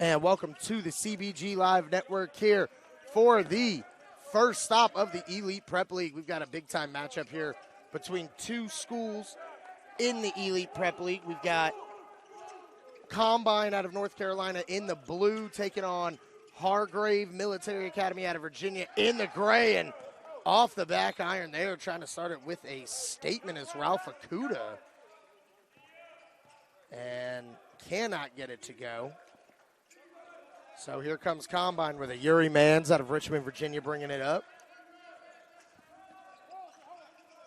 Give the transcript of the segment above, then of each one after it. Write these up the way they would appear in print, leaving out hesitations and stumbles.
And welcome to the CBG Live Network here for the first stop of the Elite Prep League. We've got a big-time matchup here between two schools in the Elite Prep League. We've got Combine out of North Carolina in the blue taking on Hargrave Military Academy out of Virginia in the gray. And off the back iron there, trying to start it with a statement is Ralph Akuda. And cannot get it to go. So here comes Combine with a Yuri Mans out of Richmond, Virginia, bringing it up.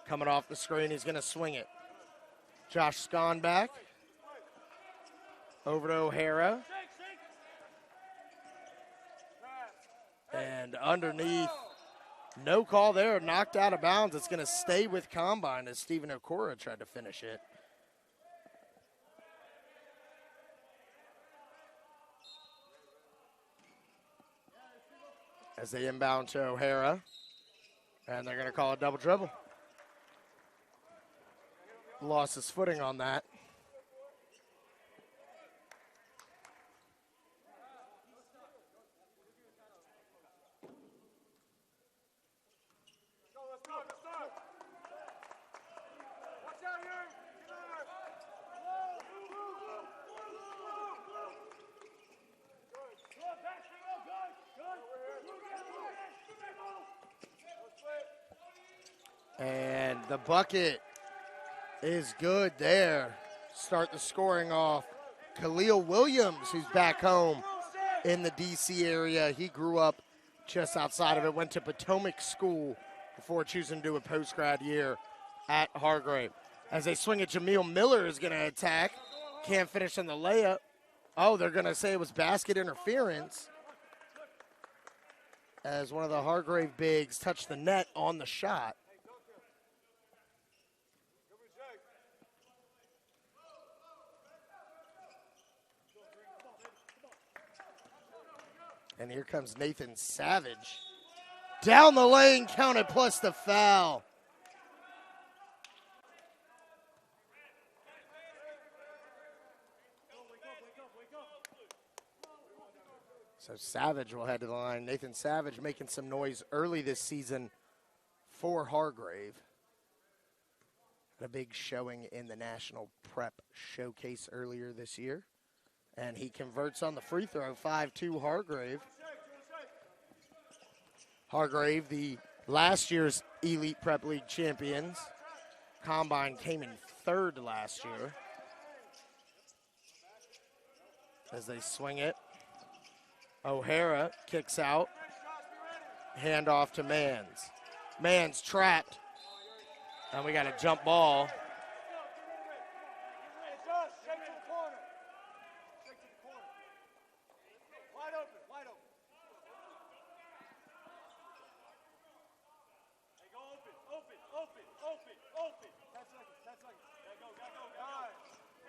Coming off the screen, he's going to swing it. Josh Schonback. Over to O'Hara. And underneath, no call there, knocked out of bounds. It's going to stay with Combine as Stephen Okoro tried to finish it. As they inbound to O'Hara. And they're going to call a double dribble. Lost his footing on that. And the bucket is good there. Start the scoring off. Khalil Williams, who's back home in the D.C. area. He grew up just outside of it, went to Potomac School before choosing to do a post-grad year at Hargrave. As they swing it, Jameel Miller is going to attack. Can't finish on the layup. Oh, they're going to say it was basket interference as one of the Hargrave bigs touched the net on the shot. And here comes Nathan Savage. Down the lane, counted plus the foul. So Savage will head to the line. Nathan Savage making some noise early this season for Hargrave. Had a big showing in the National Prep Showcase earlier this year. And he converts on the free throw, 5-2 Hargrave. Hargrave, the last year's Elite Prep League champions. Combine came in third last year. As they swing it, O'Hara kicks out. Handoff to Mans. Mans trapped. And we got a jump ball.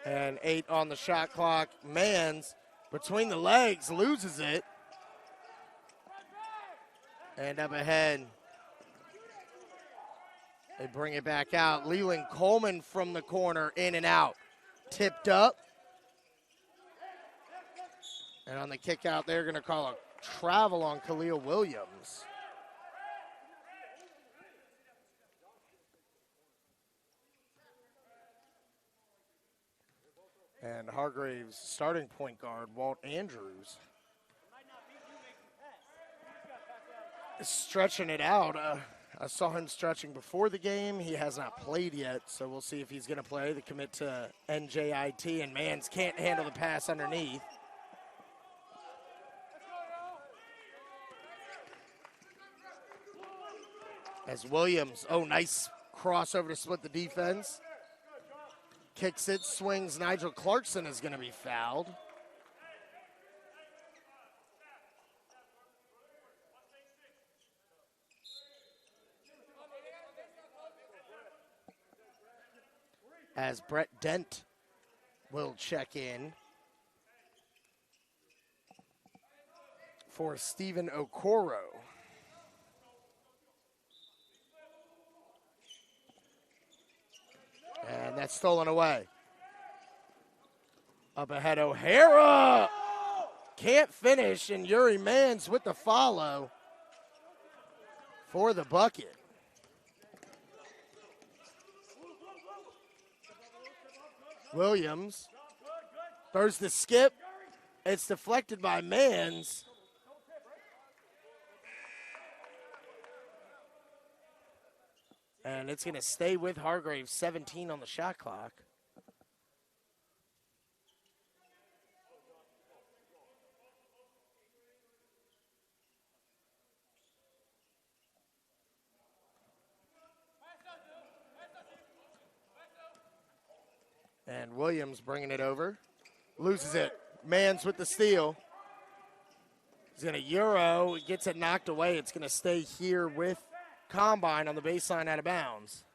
And 8 on the shot clock. Mans, between the legs, loses it. And up ahead, they bring it back out. Leland Coleman from the corner, in and out. Tipped up. And on the kick out, they're going to call a travel on Khalil Williams. And Hargrave's starting point guard, Walt Andrews, is stretching it out. I saw him stretching before the game. He has not played yet, so we'll see if he's going to play. The commit to NJIT, and Mans can't handle the pass underneath. As Williams, nice crossover to split the defense. Kicks it, swings. Nigel Clarkson is going to be fouled. As Brett Dent will check in for Stephen Okoro. And that's stolen away. Up ahead, O'Hara. can't finish, and Yuri Mans with the follow for the bucket. Williams throws the skip. It's deflected by Mans. And it's going to stay with Hargrave, 17 on the shot clock. And Williams bringing it over. Loses it. Mans with the steal. He's going to Euro. He gets it knocked away. It's going to stay here with Combine on the baseline out of bounds.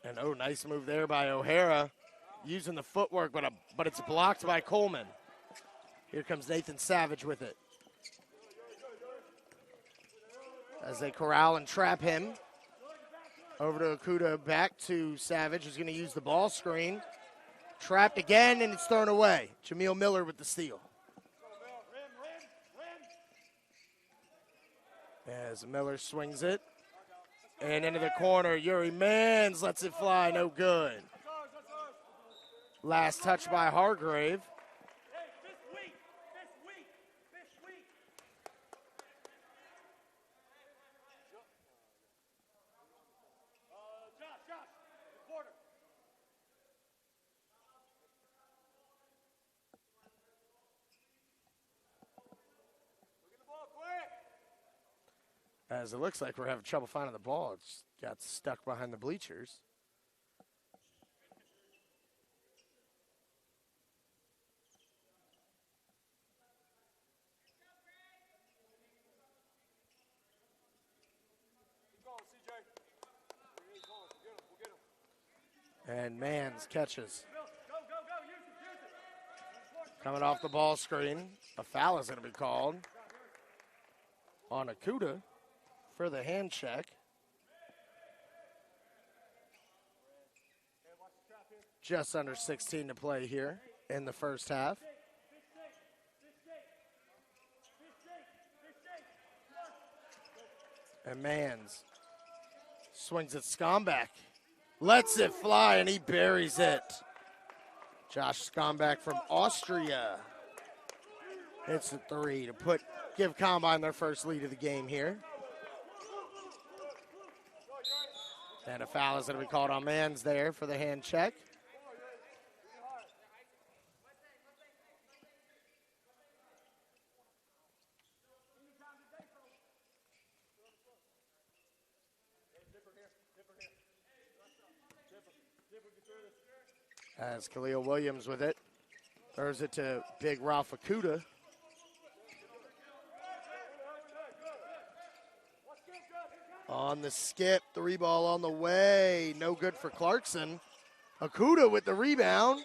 And oh, nice move there by O'Hara, using the footwork, but it's blocked by Coleman. Here comes Nathan Savage with it. As they corral and trap him. Over to Okuda, back to Savage, who's going to use the ball screen. Trapped again, and it's thrown away. Jameel Miller with the steal. As Miller swings it. And into the corner, Yuri Mans lets it fly, no good. Last touch by Hargrave. As it looks like we're having trouble finding the ball. It's got stuck behind the bleachers. And Mans catches. Coming off the ball screen. A foul is going to be called on Okuda for the hand check. Just under 16 to play here in the first half. And Mans swings at Schonback. Lets it fly, and he buries it. Josh Schonback from Austria hits the three to give Combine their first lead of the game here. And a foul is going to be called on Mans there for the hand check. As Khalil Williams with it. Throws it to big Ralph Okuda. On the skip, three ball on the way. No good for Clarkson. Okuda with the rebound.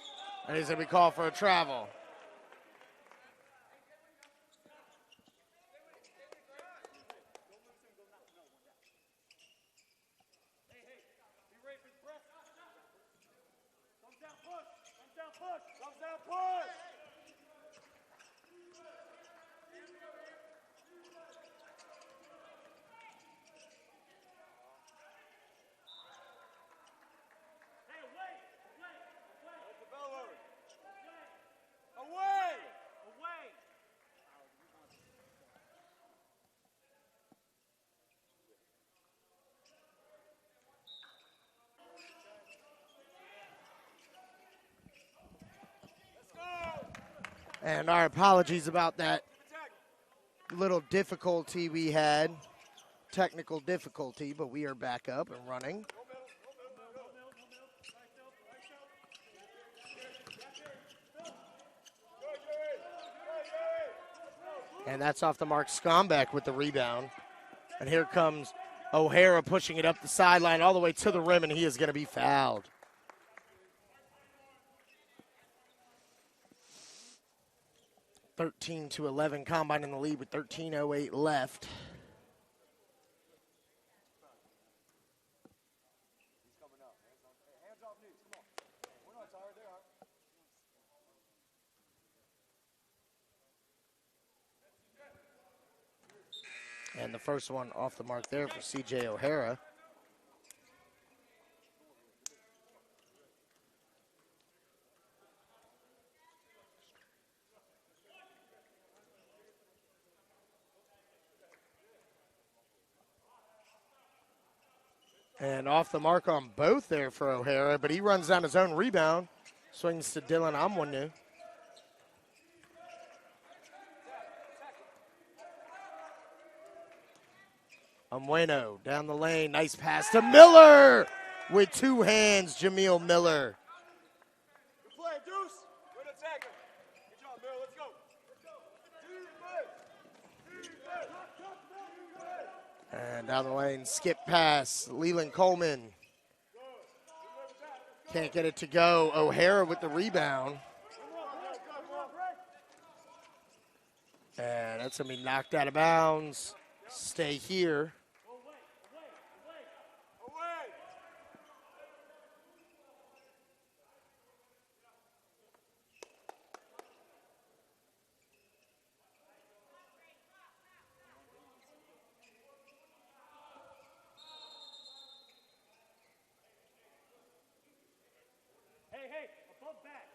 And he's going to be called for a travel. And our apologies about that little difficulty we had, technical difficulty, but we are back up and running. And that's off the mark. Schonback with the rebound. And here comes O'Hara pushing it up the sideline all the way to the rim, and he is going to be fouled. 13-11, Combine in the lead with 13:08 left. And the first one off the mark there for C.J. O'Hara. And off the mark on both there for O'Hara, but he runs down his own rebound. Swings to Dylan Omweno. Omweno down the lane. Nice pass to Miller with two hands. Jameel Miller. Good play, Deuce. Good attacker. Good job, Miller. Let's go. And down the lane, skip pass. Leland Coleman. Can't get it to go. O'Hara with the rebound. And that's going to be knocked out of bounds. Stay here. Hey, above back.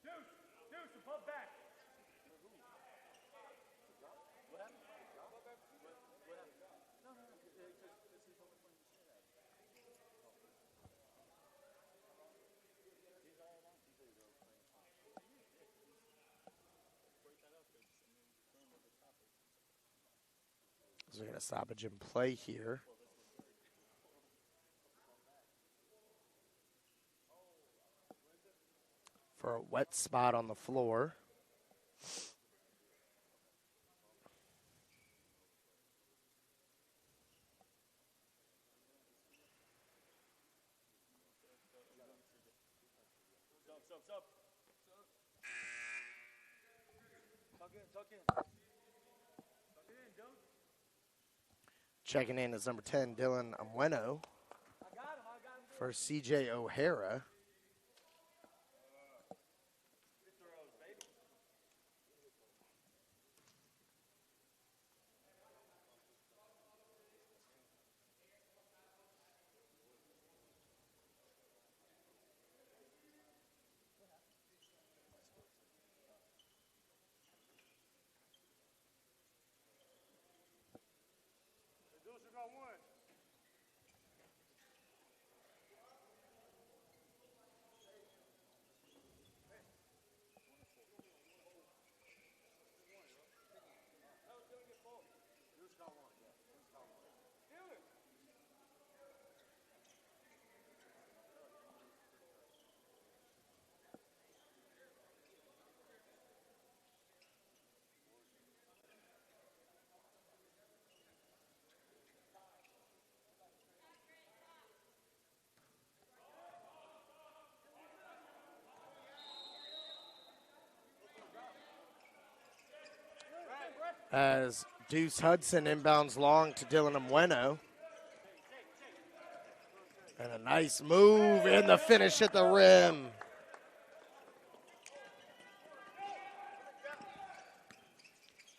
Deuce, above back. They're going to stoppage in play here. For a wet spot on the floor. Sub. Tuck in. Checking in is number 10, Dylan Omweno. For C.J. O'Hara. As Deuce Hudson inbounds long to Dylan Omweno. And a nice move and the finish at the rim.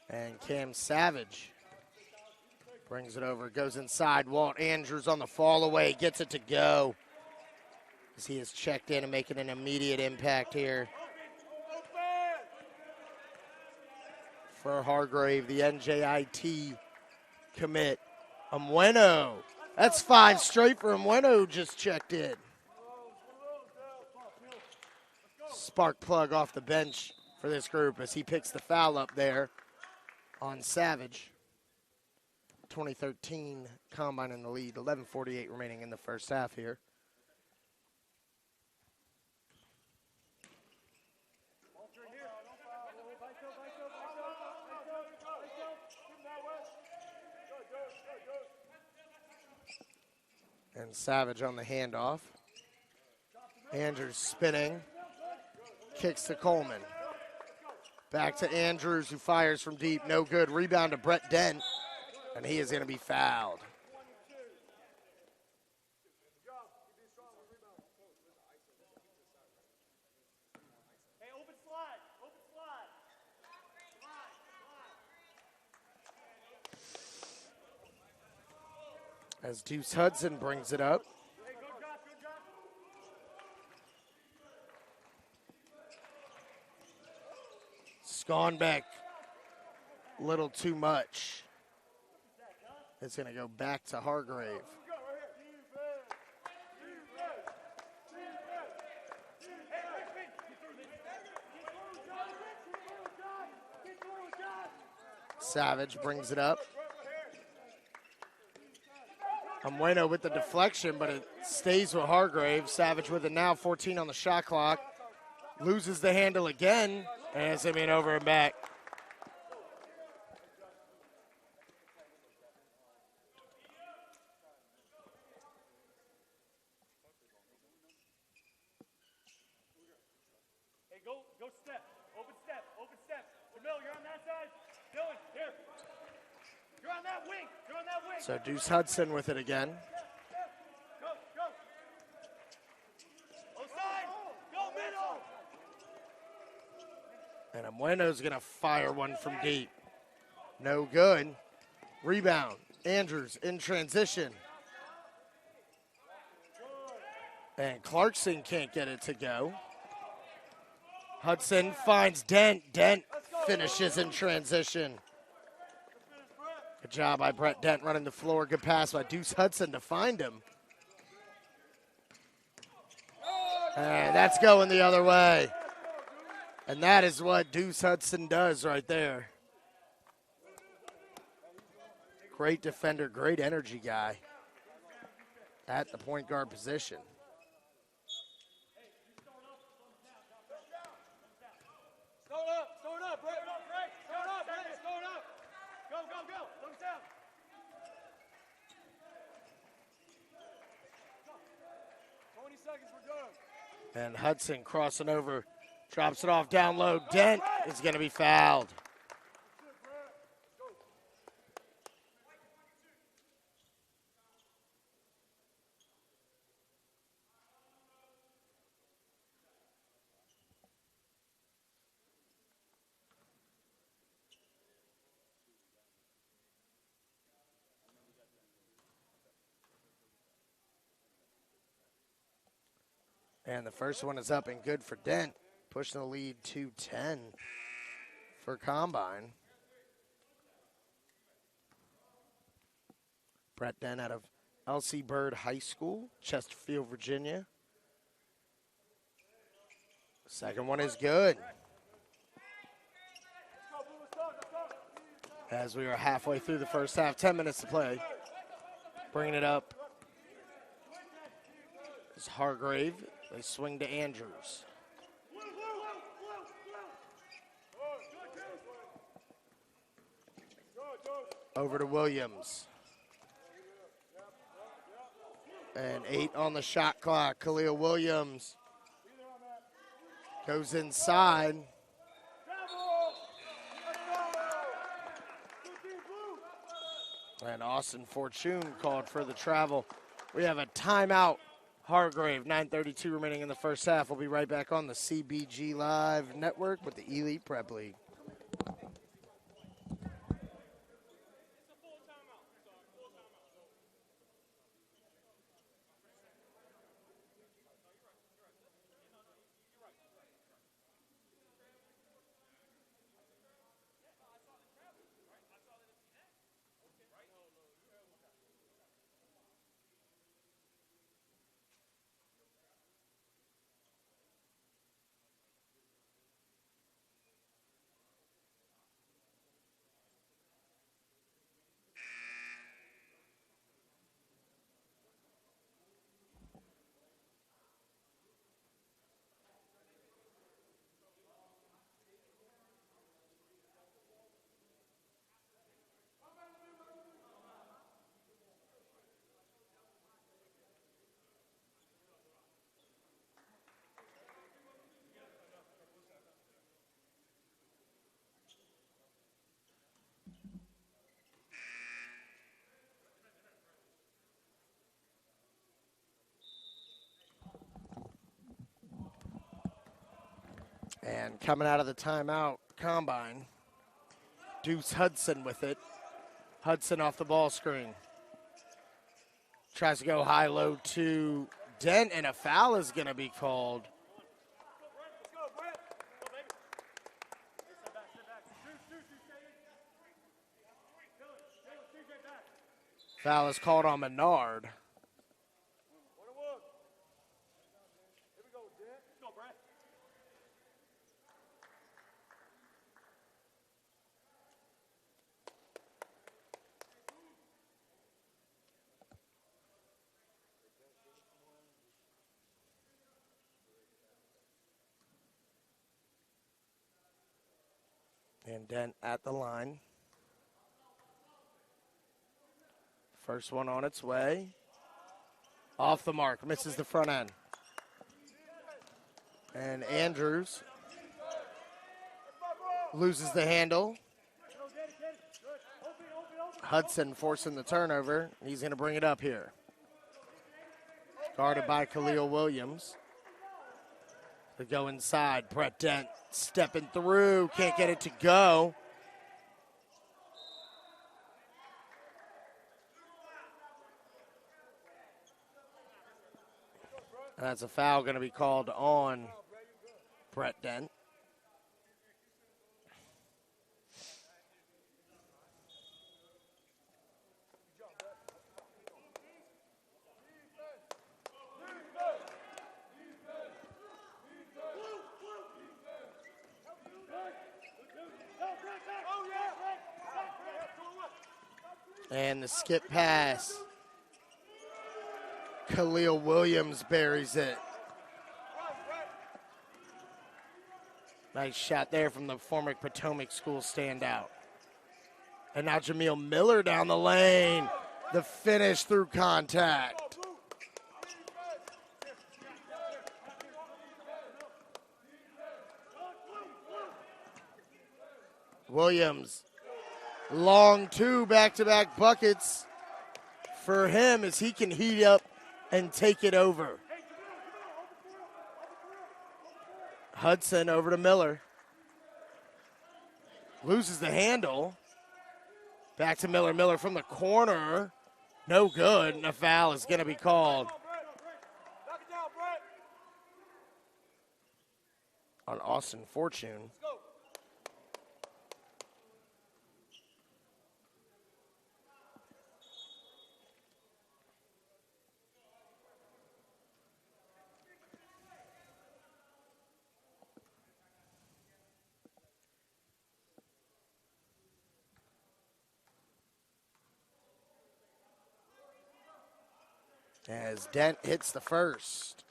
And Cam Savage brings it over, goes inside. Walt Andrews on the fall away, gets it to go. As he is checked in and making an immediate impact here. For Hargrave, the NJIT commit. Omweno. That's 5 straight for Omweno, who just checked in. Spark plug off the bench for this group as he picks the foul up there on Savage. 2013 Combine in the lead. 11:48 remaining in the first half here. And Savage on the handoff. Andrews spinning. kicks to Coleman. Back to Andrews, who fires from deep. No good. Rebound to Brett Dent, and he is going to be fouled. As Deuce Hudson brings it up. Schonback, a little too much. It's going to go back to Hargrave. Savage brings it up. Omweno with the deflection, but it stays with Hargrave. Savage with it now, 14 on the shot clock. Loses the handle again, and it's him over and back. Hey, go step. Open step. Jamil, you're on that side. Dylan, here. You're on that wing. So Deuce Hudson with it again. Go. Outside. Go middle. And Omweno's going to fire one from deep. No good. Rebound. Andrews in transition. And Clarkson can't get it to go. Hudson finds Dent. Dent finishes in transition. Good job by Brett Dent running the floor. Good pass by Deuce Hudson to find him. And that's going the other way. And that is what Deuce Hudson does right there. Great defender, great energy guy at the point guard position. Stone up, Brett. Stone up. Go. Look down. 20 seconds, we're done. And Hudson crossing over, drops it off down low. Dent is going to be fouled. And the first one is up and good for Dent, pushing the lead to 10 for Combine. Brett Dent out of L.C. Byrd High School, Chesterfield, Virginia. Second one is good. As we are halfway through the first half, 10 minutes to play. Bringing it up is Hargrave. They swing to Andrews. Over to Williams. And 8 on the shot clock. Khalil Williams goes inside. And Austin Fortune called for the travel. We have a timeout. Hargrave, 9:32 remaining in the first half. We'll be right back on the CBG Live Network with the Elite Prep League. And coming out of the timeout combine, Deuce Hudson with it. Hudson off the ball screen. Tries to go high-low to Dent, and a foul is going to be called. Foul is called on Menard. And Dent at the line. First one on its way. Off the mark, misses the front end. And Andrews loses the handle. Hudson forcing the turnover. He's going to bring it up here. Guarded by Khalil Williams. They go inside. Brett Dent stepping through. Can't get it to go. And that's a foul going to be called on Brett Dent. And the skip pass. Khalil Williams buries it. Nice shot there from the former Potomac School standout. And now Jameel Miller down the lane. The finish through contact. Williams, long two back-to-back buckets for him as he can heat up and take it over. Hudson over to Miller. Loses the handle. Back to Miller. Miller from the corner. No good, and a foul is going to be called on Austin Fortune. As Dent hits the first.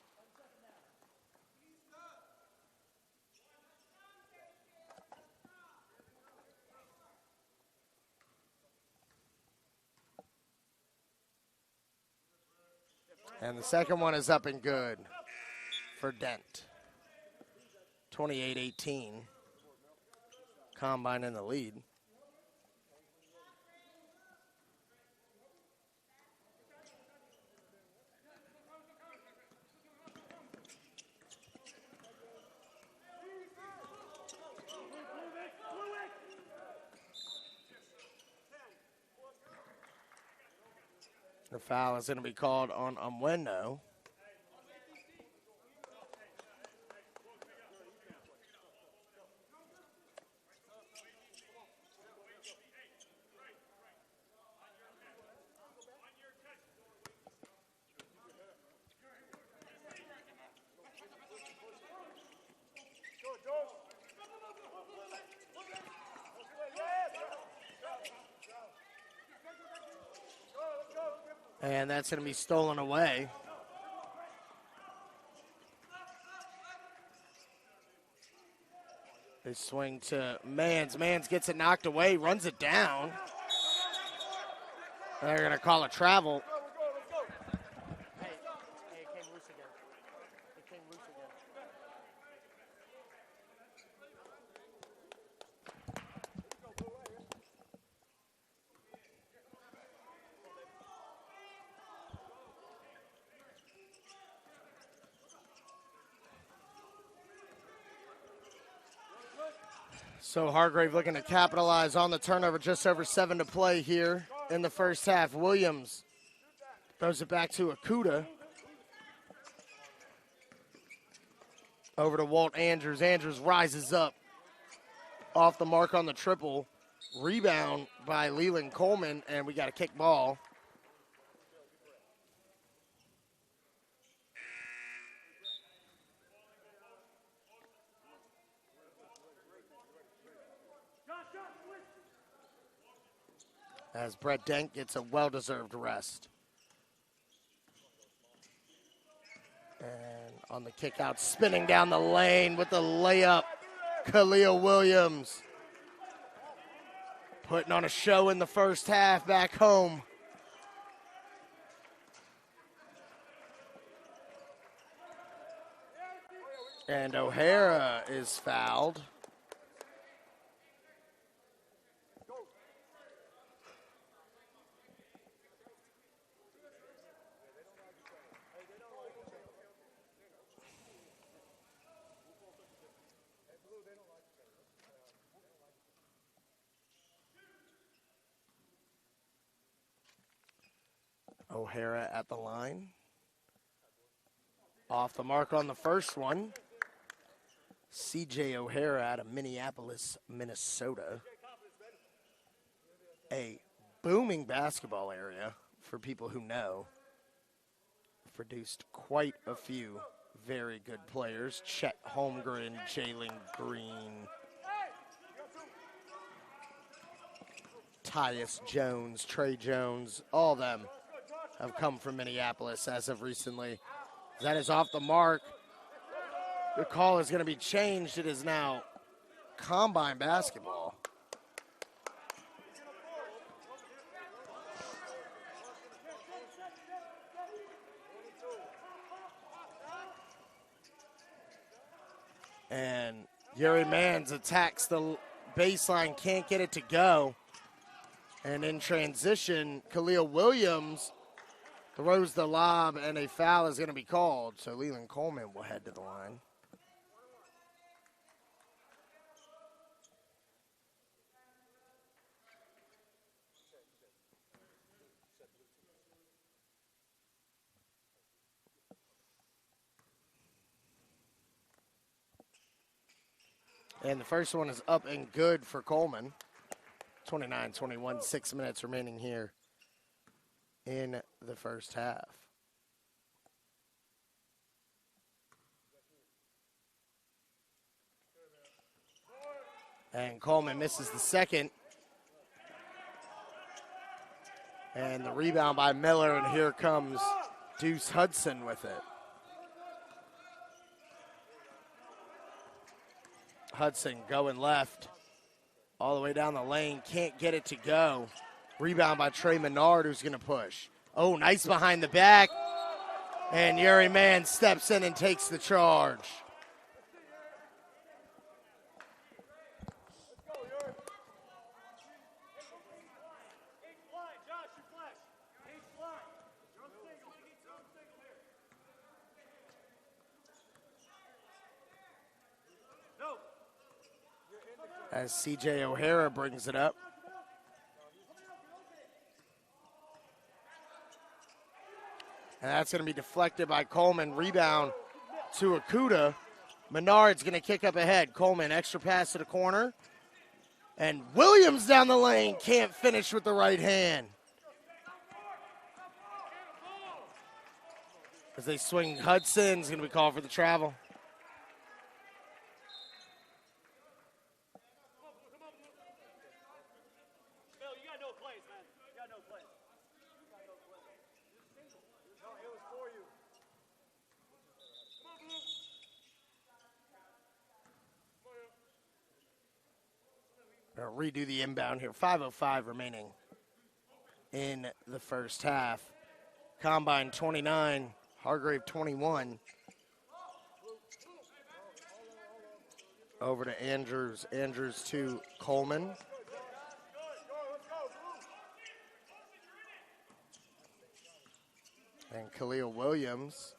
And the second one is up and good for Dent. 28-18. Combine in the lead. The foul is going to be called on Omweno. And that's going to be stolen away. They swing to Mans. Mans gets it knocked away, runs it down. They're going to call a travel. Hey, it came loose again. It came loose again. So Hargrave looking to capitalize on the turnover. Just over 7 to play here in the first half. Williams throws it back to Okuda. Over to Walt Andrews. Andrews rises up off the mark on the triple. Rebound by Leland Coleman, and we got a kick ball. As Brett Dent gets a well-deserved rest. And on the kick out, spinning down the lane with the layup, Khalil Williams. Putting on a show in the first half back home. And O'Hara is fouled. O'Hara at the line. Off the mark on the first one. C.J. O'Hara out of Minneapolis, Minnesota. A booming basketball area for people who know. Produced quite a few very good players. Chet Holmgren, Jalen Green, Tyus Jones, Trey Jones, all of them have come from Minneapolis as of recently. That is off the mark. The call is going to be changed. It is now combine basketball. And Yuri Mans attacks the baseline, can't get it to go. And in transition, Khalil Williams throws the lob, and a foul is going to be called. So Leland Coleman will head to the line. And the first one is up and good for Coleman. 29-21, 6 minutes remaining here in the first half. And Coleman misses the second. And the rebound by Miller, and here comes Deuce Hudson with it. Hudson going left, all the way down the lane, can't get it to go. Rebound by Trey Menard, who's going to push. Oh, nice behind the back. And Yuri Mann steps in and takes the charge. As C.J. O'Hara brings it up. And that's going to be deflected by Coleman. Rebound to Okuda. Menard's going to kick up ahead. Coleman, extra pass to the corner. And Williams down the lane, can't finish with the right hand. As they swing, Hudson's going to be called for the travel. Redo the inbound here. 5:05 remaining in the first half. Combine 29, Hargrave 21. Over to Andrews. Andrews to Coleman. And Khalil Williams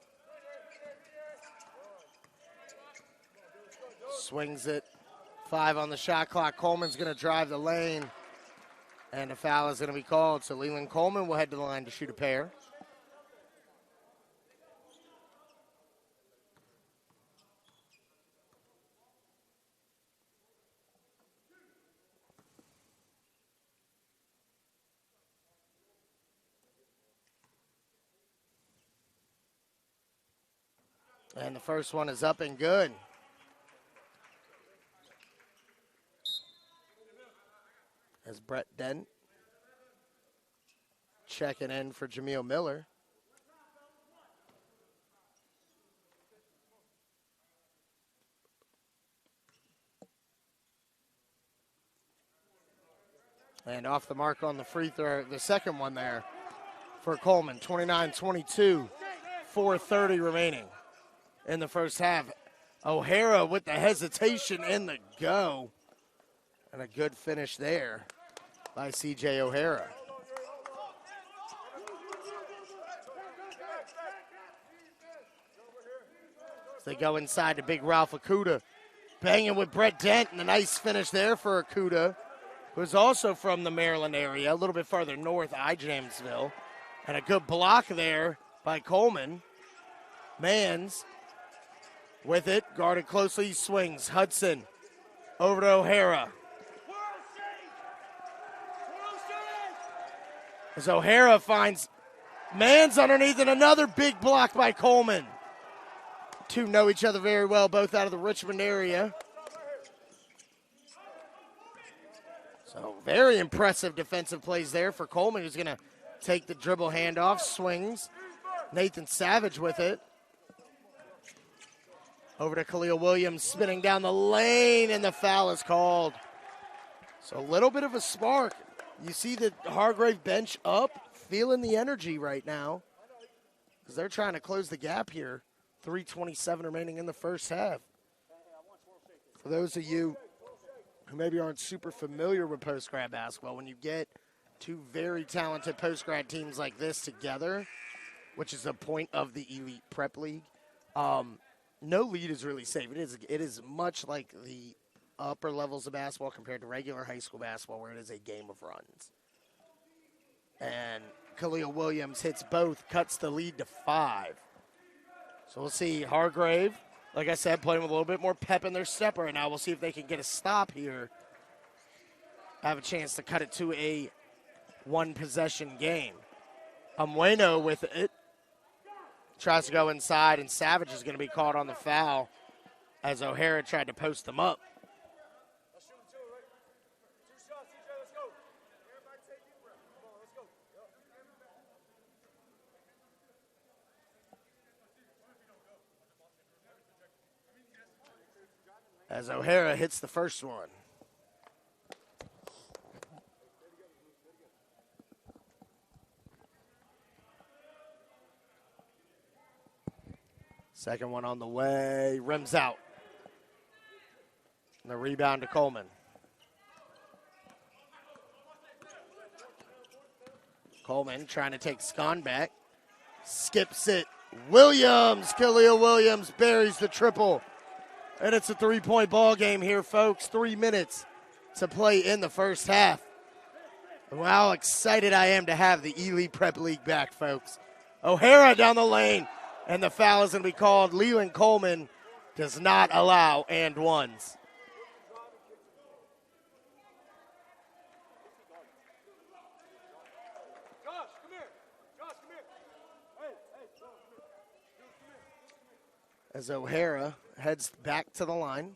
swings it. 5 on the shot clock. Coleman's going to drive the lane, and a foul is going to be called. So Leland Coleman will head to the line to shoot a pair. And the first one is up and good. As Brett Dent checking in for Jameel Miller. And off the mark on the free throw, the second one there for Coleman. 29-22, 4:30 remaining in the first half. O'Hara with the hesitation in the go. And a good finish there by C.J. O'Hara. As they go inside to big Ralph Akuda. Banging with Brett Dent, and a nice finish there for Akuda, who's also from the Maryland area, a little bit farther north, I-Jamesville. And a good block there by Coleman. Mans with it, guarded closely, he swings. Hudson over to O'Hara. As O'Hara finds Mans underneath, and another big block by Coleman. Two know each other very well, both out of the Richmond area. So very impressive defensive plays there for Coleman, who's going to take the dribble handoff, swings. Nathan Savage with it. Over to Khalil Williams, spinning down the lane, and the foul is called. So a little bit of a spark. You see the Hargrave bench up, feeling the energy right now, because they're trying to close the gap here. 3:27 remaining in the first half. For those of you who maybe aren't super familiar with post-grad basketball, when you get two very talented post-grad teams like this together, which is the point of the Elite Prep League, no lead is really safe. It is much like the upper levels of basketball compared to regular high school basketball, where it is a game of runs. And Khalil Williams hits both, cuts the lead to 5. So we'll see Hargrave, like I said, playing with a little bit more pep in their step right now. We'll see if they can get a stop here. Have a chance to cut it to a one-possession game. Omweno with it. Tries to go inside, and Savage is going to be caught on the foul as O'Hara tried to post them up. As O'Hara hits the first one. Second one on the way, rims out. And the rebound to Coleman. Coleman trying to take Schonback. Skips it. Williams, Khalil Williams buries the triple. And it's a 3-point ball game here, folks. 3 minutes to play in the first half. And how excited I am to have the Elite Prep League back, folks. O'Hara down the lane, and the foul is going to be called. Leland Coleman does not allow and ones. As O'Hara heads back to the line.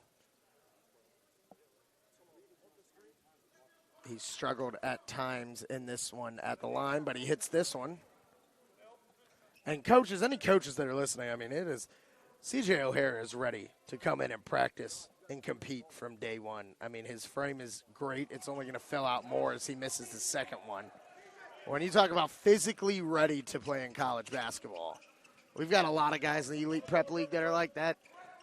He struggled at times in this one at the line, but he hits this one. And coaches, any coaches that are listening, I mean, it is, C.J. O'Hara is ready to come in and practice and compete from day one. I mean, his frame is great. It's only going to fill out more as he misses the second one. When you talk about physically ready to play in college basketball, we've got a lot of guys in the Elite Prep League that are like that.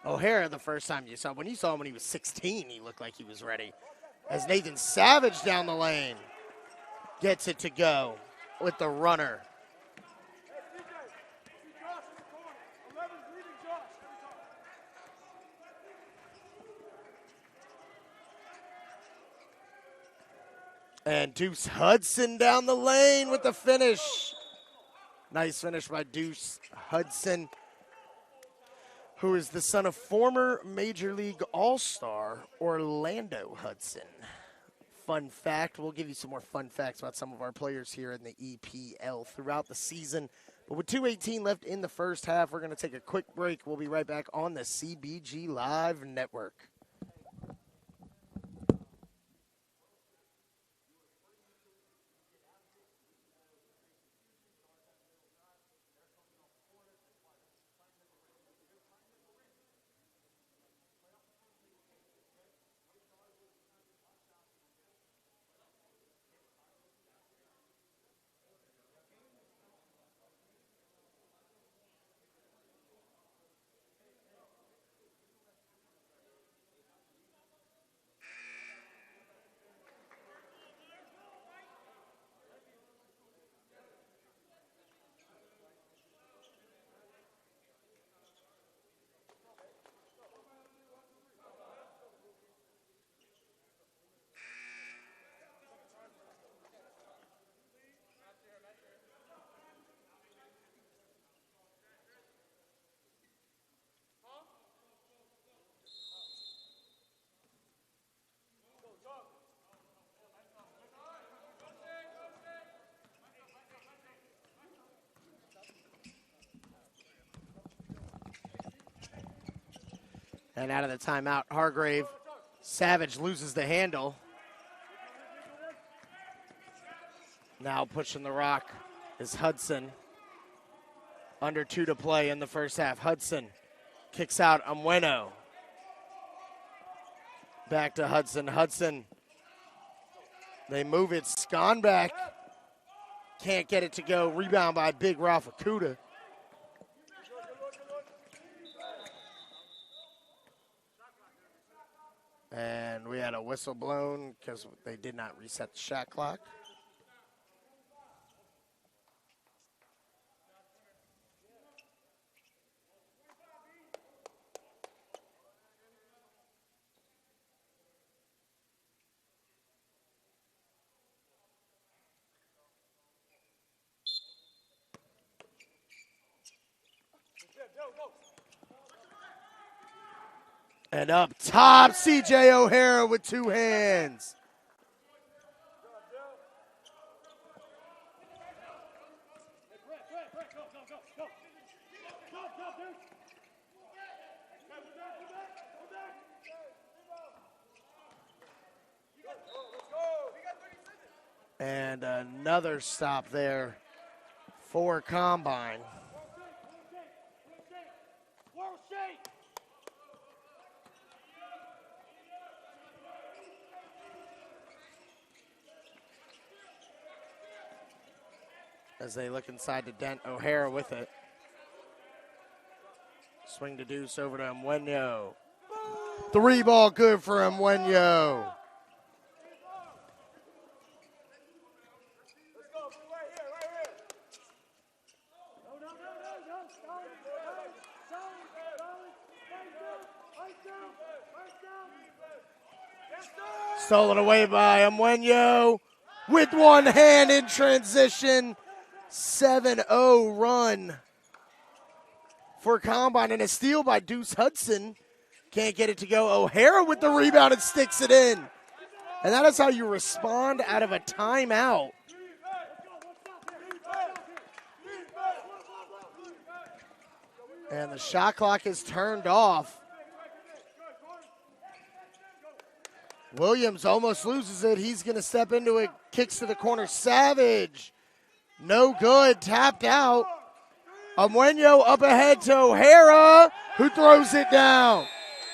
O'Hara, the first time you saw, when you saw him when he was 16, he looked like he was ready. As Nathan Savage down the lane gets it to go with the runner. And Deuce Hudson down the lane with the finish. Nice finish by Deuce Hudson, who is the son of former Major League All-Star Orlando Hudson. Fun fact, we'll give you some more fun facts about some of our players here in the EPL throughout the season. But with 2:18 left in the first half, we're going to take a quick break. We'll be right back on the CBG Live Network. And out of the timeout, Hargrave. Savage loses the handle. Now pushing the rock is Hudson. Under 2 to play in the first half. Hudson kicks out Omweno. Back to Hudson. Hudson. They move it. Schonback can't get it to go. Rebound by Big Ralph Akuda. And we had a whistle blown because they did not reset the shot clock. And up top, C.J. O'Hara with 2 hands. And another stop there for Combine. As they look inside to Dent, O'Hara with it. Swing to Deuce over to Omweno. 3 ball good for Omweno. Stolen away by Omweno with 1 hand in transition. 7-0 run for Combine, and a steal by Deuce Hudson. Can't get it to go. O'Hara with the rebound and sticks it in. And that is how you respond out of a timeout. And the shot clock is turned off. Williams almost loses it. He's going to step into it. Kicks to the corner. Savage. No good. Tapped out. Omweno up ahead to O'Hara, who throws it down.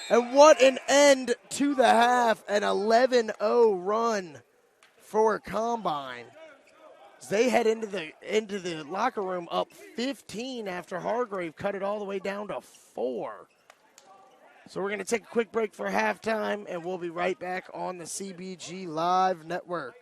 And what an end to the half. An 11-0 run for Combine. As they head into the locker room up 15 after Hargrave cut it all the way down to 4. So we're going to take a quick break for halftime, and we'll be right back on the CBG Live Network.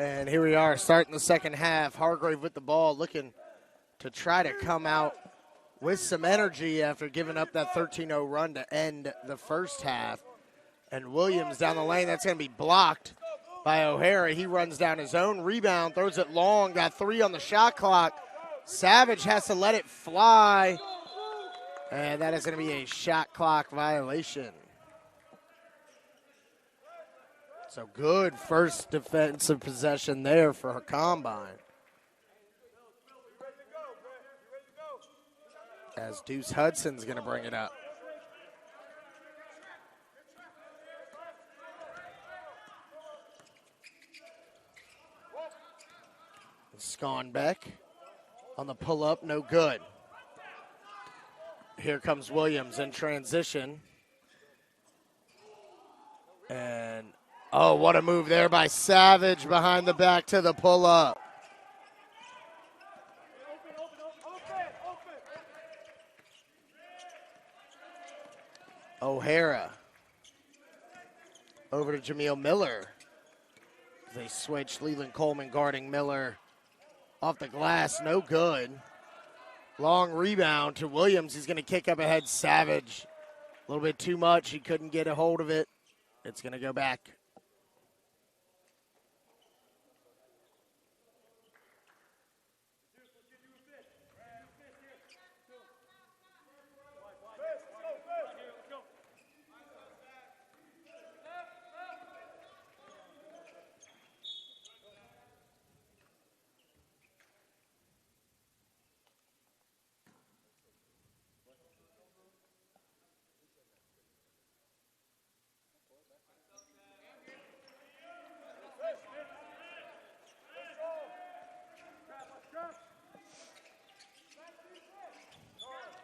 And here we are starting the second half. Hargrave with the ball, looking to try to come out with some energy after giving up that 13-0 run to end the first half. And Williams down the lane, that's going to be blocked by O'Hara. He runs down his own rebound, throws it long, got 3 on the shot clock. Savage has to let it fly. And that is going to be a shot clock violation. So good first defensive possession there for her Combine. As Deuce Hudson's going to bring it up. Schonback on the pull-up, no good. Here comes Williams in transition. And, oh, what a move there by Savage behind the back to the pull-up. O'Hara over to Jameel Miller. They switch. Leland Coleman guarding Miller. Off the glass, no good. Long rebound to Williams. He's going to kick up ahead. Savage. A little bit too much. He couldn't get a hold of it. It's going to go back.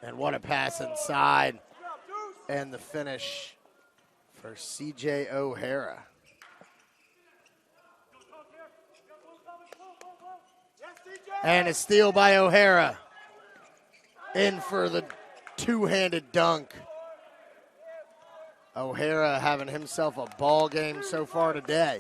And what a pass inside. And the finish for C.J. O'Hara. And a steal by O'Hara. In for the two-handed dunk. O'Hara having himself a ball game so far today.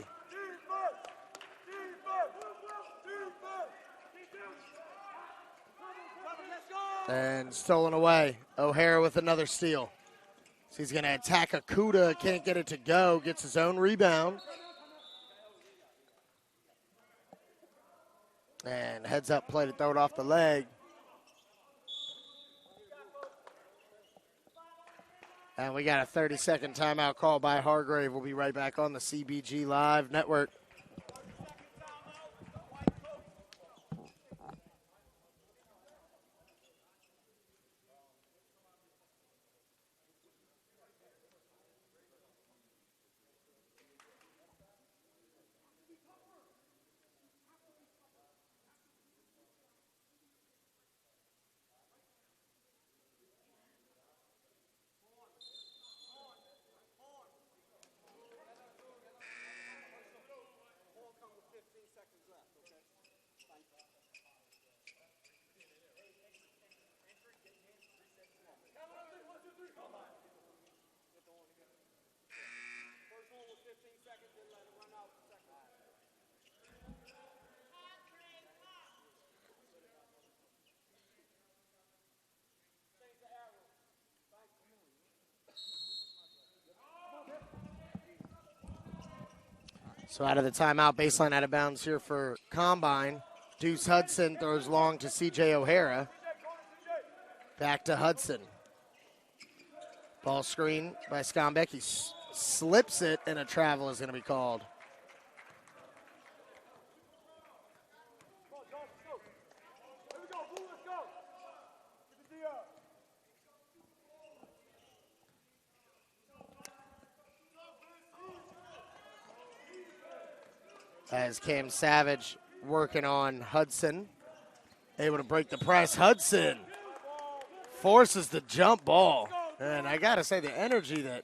And stolen away. O'Hara with another steal. So he's going to attack Akuda. Can't get it to go. Gets his own rebound. And heads up play to throw it off the leg. And we got a 30-second timeout call by Hargrave. We'll be right back on the CBG Live Network. So out of the timeout, baseline out of bounds here for Combine. Deuce Hudson throws long to C.J. O'Hara. Back to Hudson. Ball screen by Schonback. He slips it, and a travel is going to be called. As Cam Savage working on Hudson. Able to break the press. Hudson forces the jump ball. And I got to say, the energy that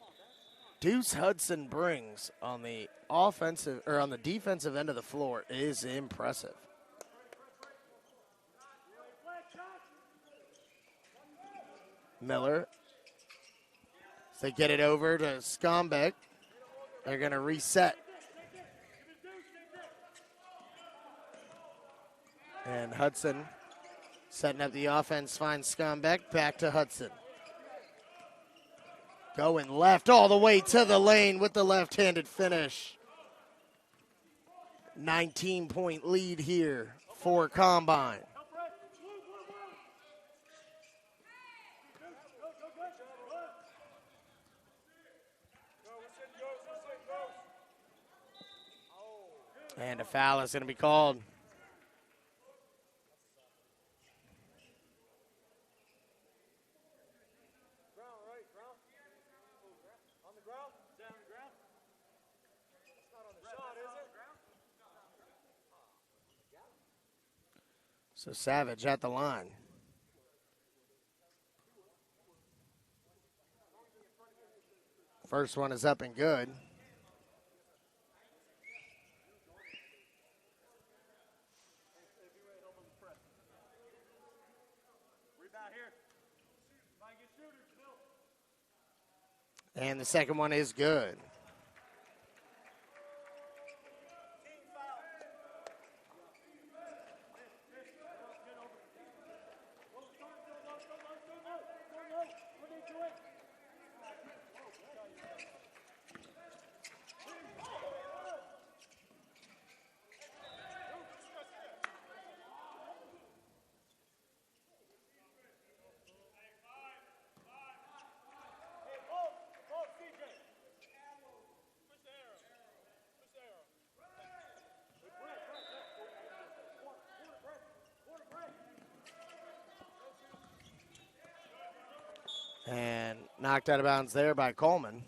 Deuce Hudson brings on the offensive or on the defensive end of the floor is impressive. Miller. They get it over to Schonback. They're going to reset. And Hudson setting up the offense, finds Schonback, back to Hudson. Going left all the way to the lane with the left-handed finish. 19-point lead here for Combine. And a foul is going to be called. So Savage at the line. First one is up and good. And the second one is good. And knocked out of bounds there by Coleman.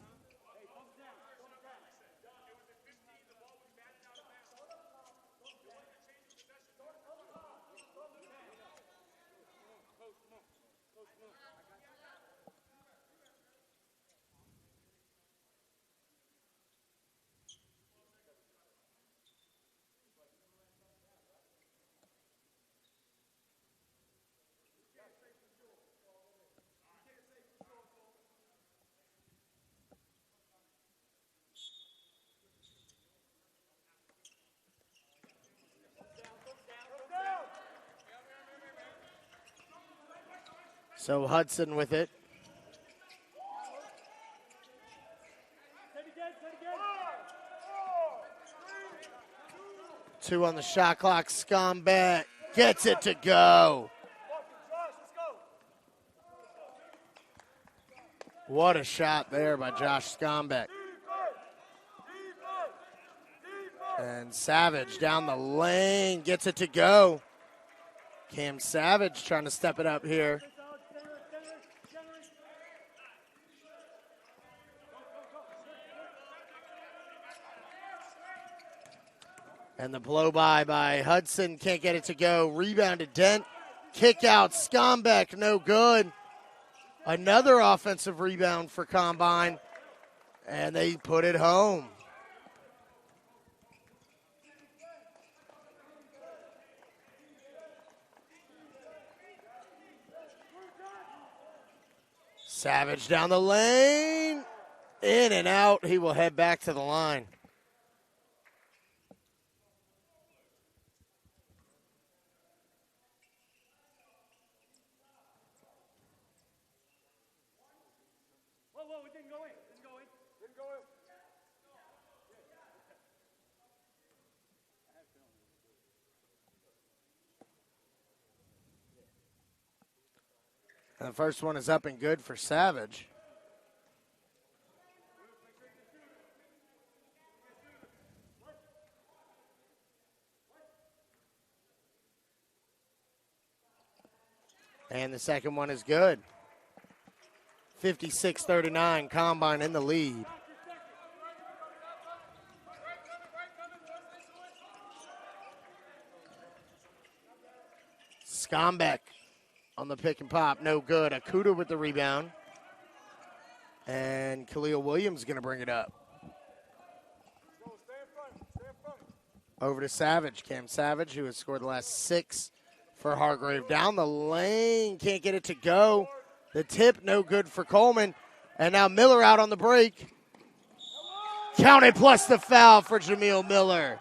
So Hudson with it. Two on the shot clock. Schonback gets it to go. What a shot there by Josh Schonback. And Savage down the lane gets it to go. Cam Savage trying to step it up here. And the blow-by Hudson, can't get it to go. Rebounded Dent. Kick out, Schonback, no good. Another offensive rebound for Combine. And they put it home. Savage down the lane. In and out. He will head back to the line. And the first one is up and good for Savage. And the second one is good. 56-39, Combine in the lead. Schonback on the pick and pop, no good. Akuda with the rebound. And Khalil Williams going to bring it up. Over to Savage, Cam Savage, who has scored the last 6 for Hargrave. Down the lane, can't get it to go. The tip, no good for Coleman. And now Miller out on the break. Counted plus the foul for Jameel Miller.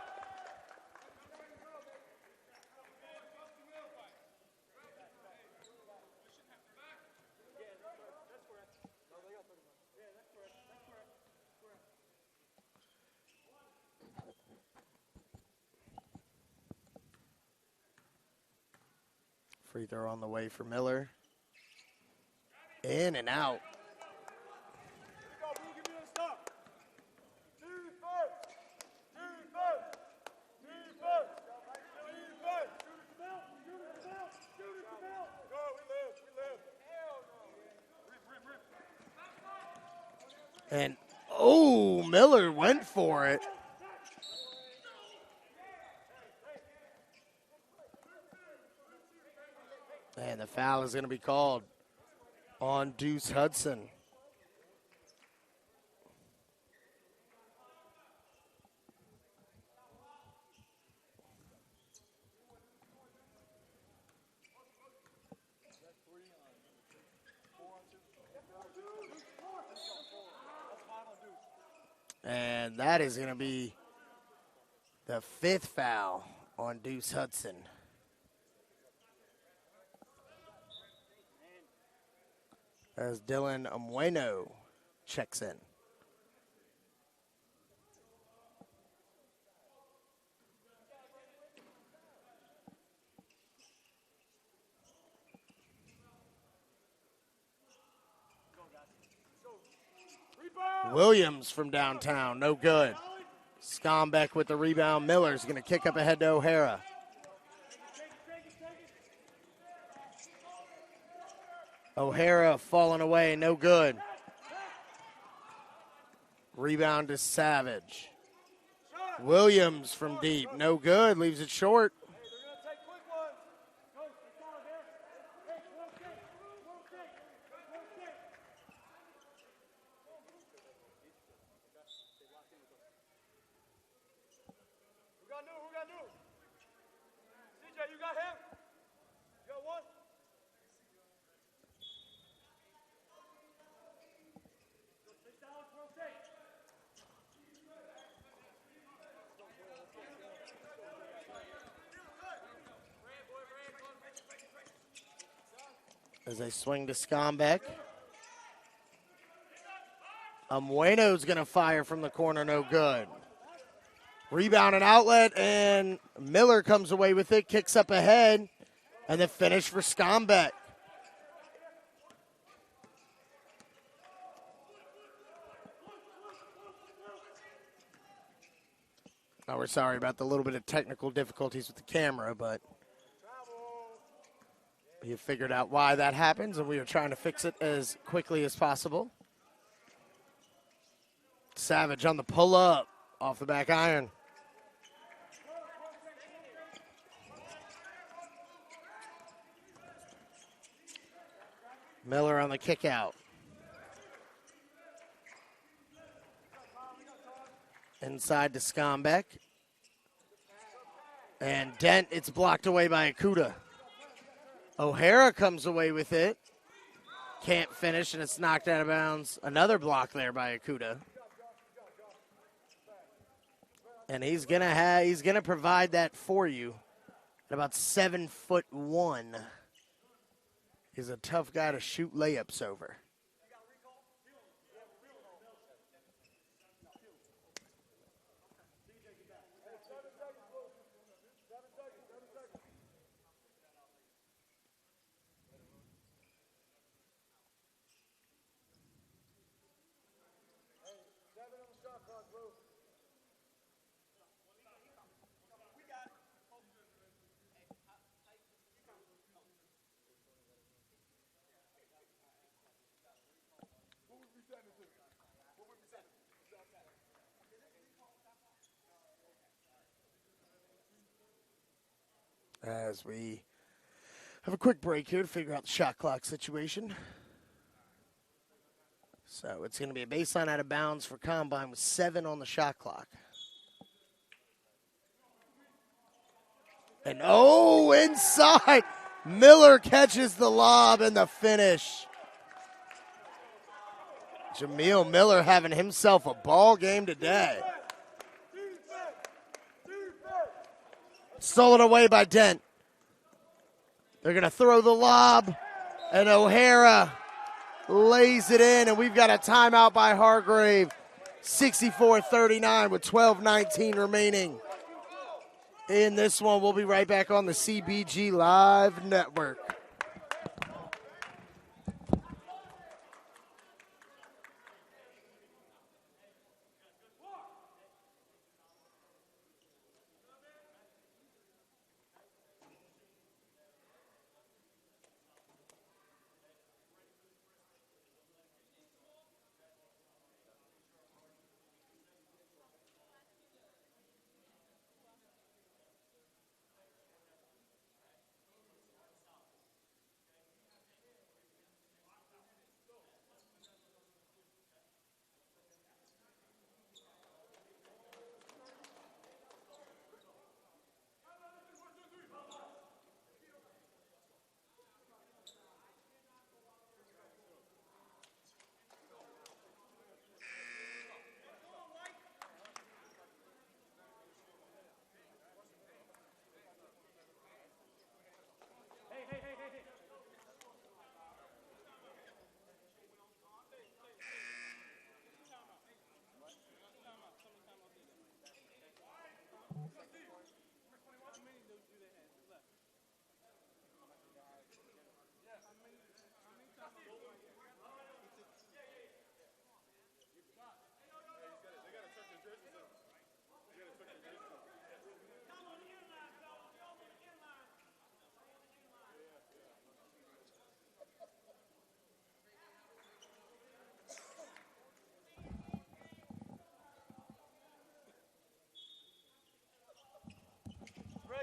Free throw on the way for Miller. In and out. And, oh, Miller went for it. And the foul is going to be called on Deuce Hudson. And that is going to be the 5th foul on Deuce Hudson. As Dylan Omweno checks in. Williams from downtown, no good. Schonback with the rebound. Miller's going to kick up ahead to O'Hara. O'Hara falling away, no good. Rebound to Savage. Williams from deep, no good, leaves it short. As they swing to Schonback. Omweno's going to fire from the corner, no good. Rebound and outlet, and Miller comes away with it, kicks up ahead, and the finish for Schonback. Oh, we're sorry about the little bit of technical difficulties with the camera, but we have figured out why that happens, and we are trying to fix it as quickly as possible. Savage on the pull-up off the back iron. Miller on the kick out. Inside to Schonback. And Dent, it's blocked away by Okuda. O'Hara comes away with it. Can't finish, and it's knocked out of bounds. Another block there by Okuda. And he's gonna provide that for you. At about 7'1". He's a tough guy to shoot layups over. As we have a quick break here to figure out the shot clock situation. So it's going to be a baseline out of bounds for Combine with 7 on the shot clock. And oh, inside. Miller catches the lob and the finish. Jameel Miller having himself a ball game today. Stolen away by Dent. They're going to throw the lob, and O'Hara lays it in, and we've got a timeout by Hargrave. 64-39 with 12:19 remaining in this one. We'll be right back on the CBG Live Network.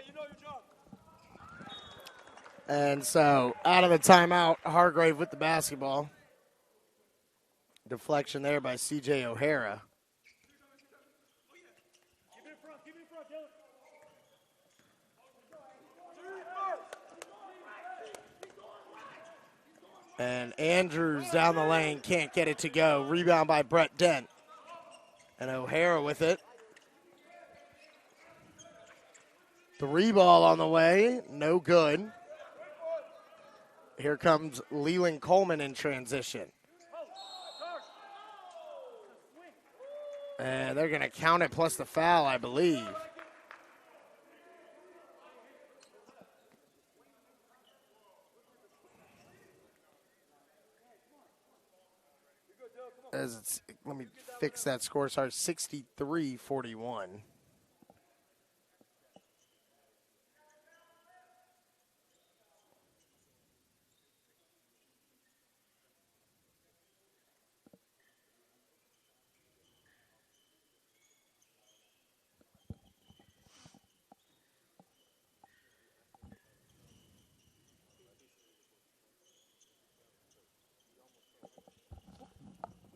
You know your job. And so out of the timeout, Hargrave with the basketball. Deflection there by C.J. O'Hara. Keep it in front, Dylan. And Andrews down the lane, can't get it to go. Rebound by Brett Dent. And O'Hara with it. 3 ball on the way, no good. Here comes Leland Coleman in transition. And they're going to count it plus the foul, I believe. Let me fix that score. Sorry, 63-41.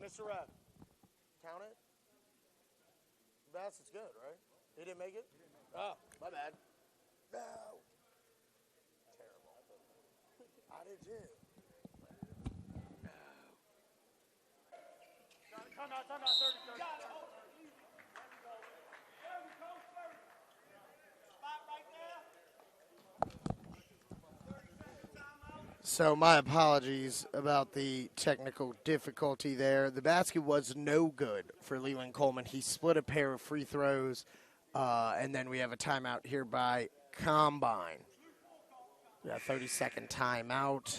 Mr. Rad, count it. Bassett's good, right? He didn't make it? Oh, my bad. No. Terrible. I did too. Time out, 30. So my apologies about the technical difficulty there. The basket was no good for Leland Coleman. He split a pair of free throws, and then we have a timeout here by Combine. We got a 30-second timeout.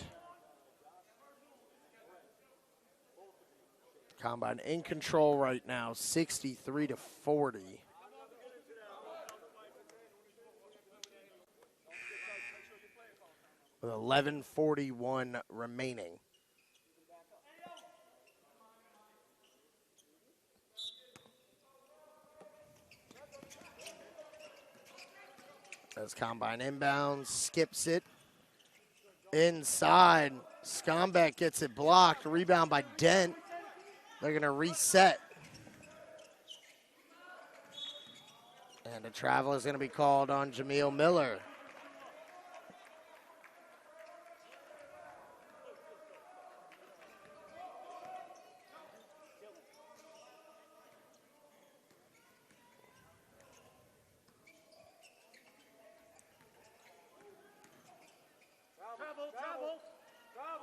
Combine in control right now, 63-40. With 11:41 remaining. As Combine inbounds, skips it. Inside, Schonback gets it blocked. Rebound by Dent. They're going to reset. And a travel is going to be called on Jameel Miller.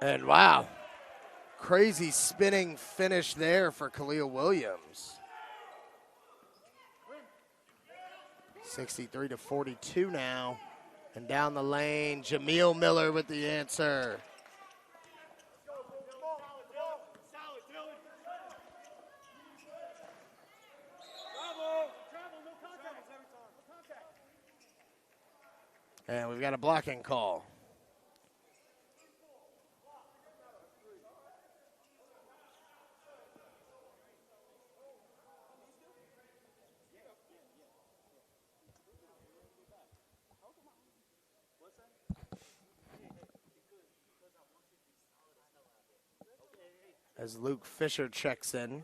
And wow, crazy spinning finish there for Khalil Williams. 63-42 now. And down the lane, Jameel Miller with the answer. And we've got a blocking call. As Luke Fisher checks in.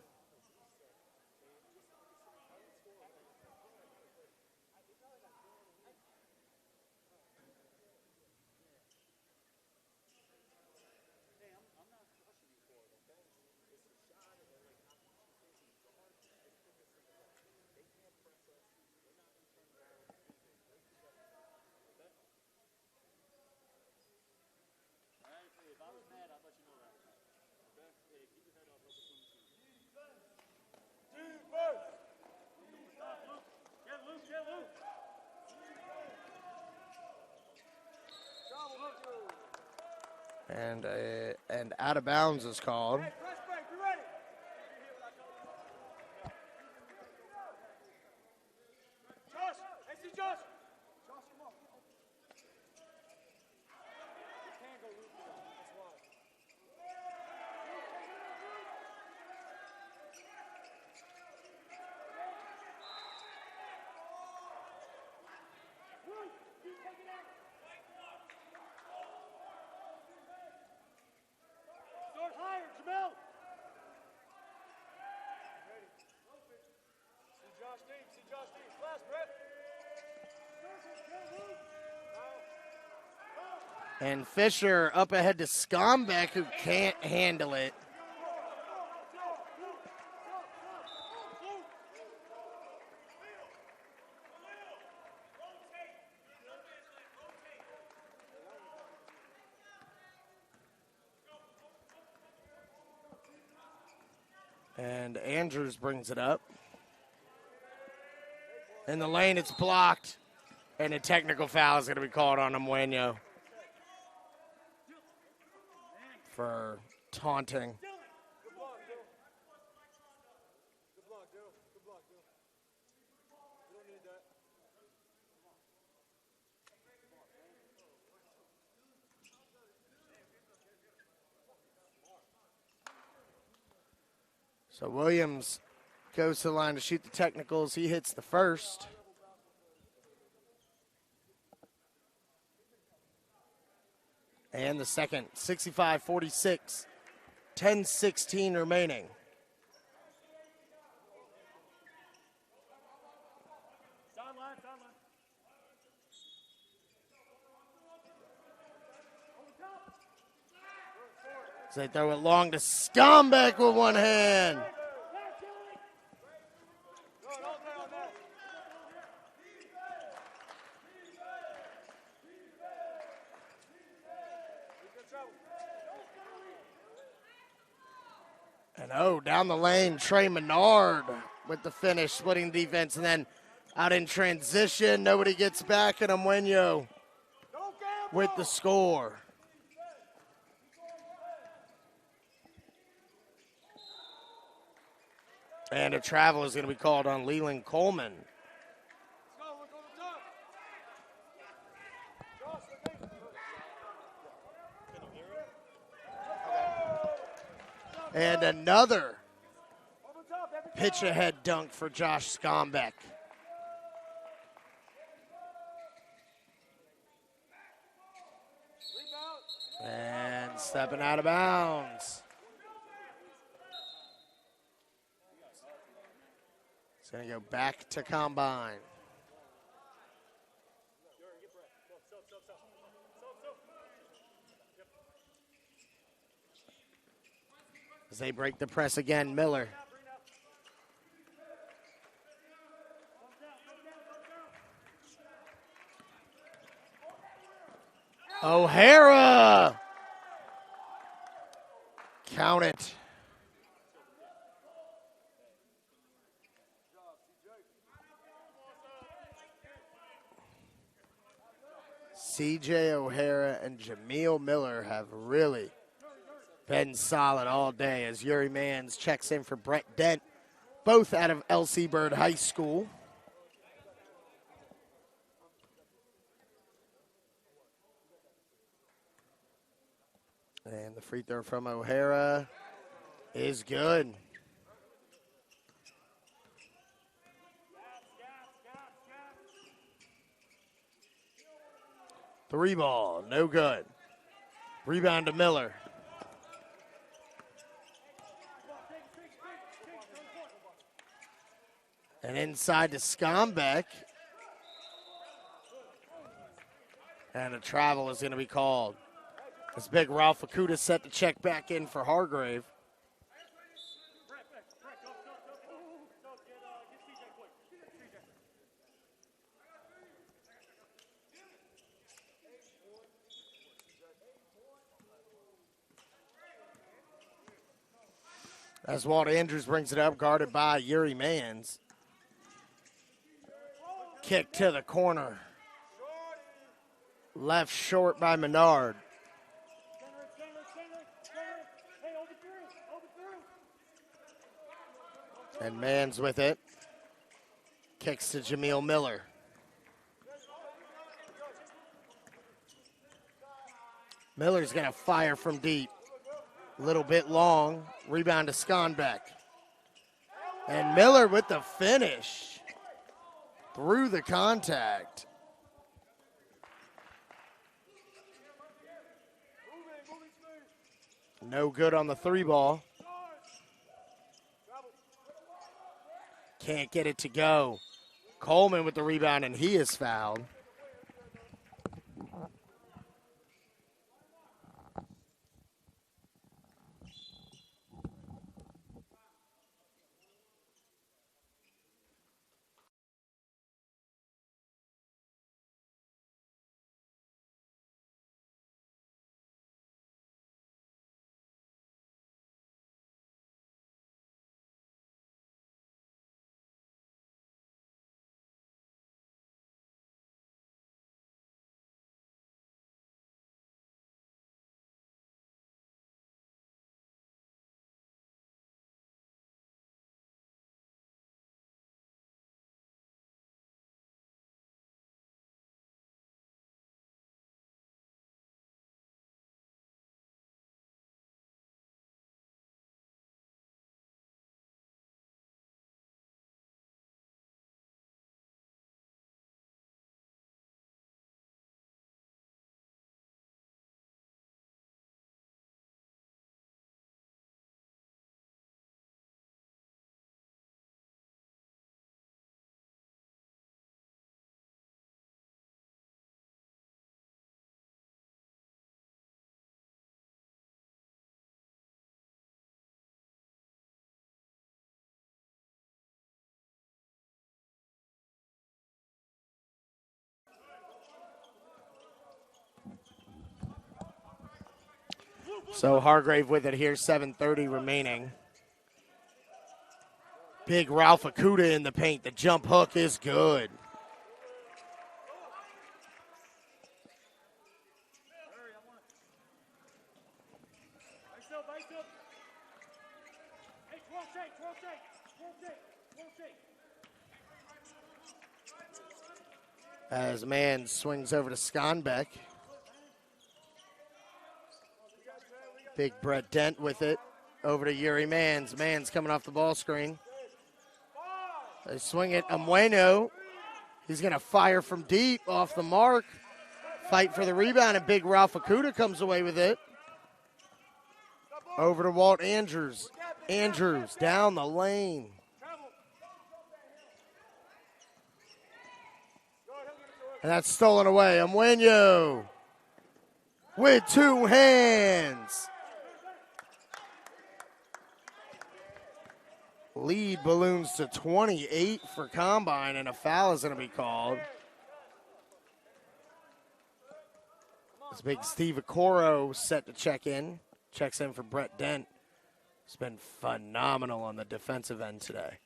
And out of bounds is called. And Fisher up ahead to Schonback, who can't handle it. And Andrews brings it up. In the lane, it's blocked. And a technical foul is going to be called on Omweno for taunting. So Williams goes to the line to shoot the technicals. He hits the first. And the second, 65-46, 10-16 remaining. So they throw it long to Schonback with one hand. And down the lane, Trey Menard with the finish, splitting defense, and then out in transition, nobody gets back, and Omweno with the score. And a travel is going to be called on Leland Coleman. And another pitch-ahead dunk for Josh Schonback. And stepping out of bounds. It's going to go back to Combine. As they break the press again, Miller. O'Hara. Count it. CJ O'Hara and Jameel Miller have really been solid all day as Yuri Mans checks in for Brett Dent, both out of L.C. Bird High School. And the free throw from O'Hara is good. Three ball, no good. Rebound to Miller. And inside to Schonback. And a travel is going to be called. This big Ralph Akuta set to check back in for Hargrave. As Walt Andrews brings it up, guarded by Yuri Mans. Kick to the corner. Left short by Menard. And Mans with it. Kicks to Jameel Miller. Miller's going to fire from deep. A little bit long. Rebound to Schonback. And Miller with the finish. Through the contact. No good on the three ball. Can't get it to go. Coleman with the rebound, and he is fouled. So Hargrave with it here, 7:30 remaining. Big Ralph Akuta in the paint. The jump hook is good. As Mans swings over to Schonback. Big Brett Dent with it. Over to Yuri Mans. Mans coming off the ball screen. They swing it. Omweno. He's going to fire from deep off the mark. Fight for the rebound, and big Ralph Akuta comes away with it. Over to Walt Andrews. Andrews down the lane. And that's stolen away. Omweno with two hands. Lead balloons to 28 for Combine, and a foul is going to be called. This big Steve Okoro set to check in. Checks in for Brett Dent. He's been phenomenal on the defensive end today.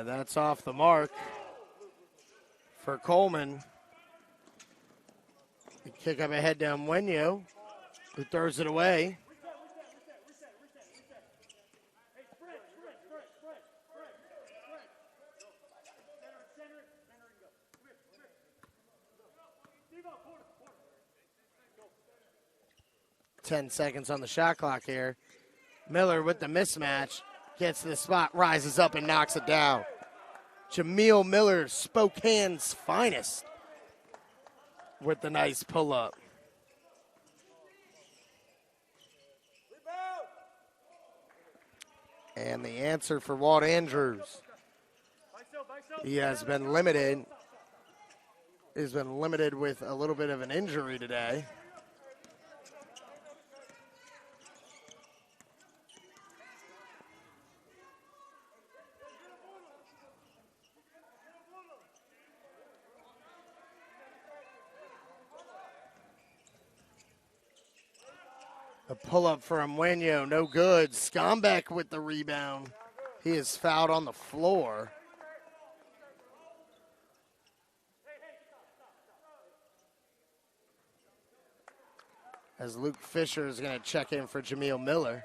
And that's off the mark for Coleman. The kick up ahead to Omweno, who throws it away. Ten seconds on the shot clock here. Miller with the mismatch. Gets to the spot, rises up and knocks it down. Jameel Miller, Spokane's finest, with the nice pull-up. And the answer for Walt Andrews, he has been limited. He's been limited with a little bit of an injury today. The pull-up for Omweno, no good. Schonback with the rebound. He is fouled on the floor. As Luke Fisher is going to check in for Jameel Miller.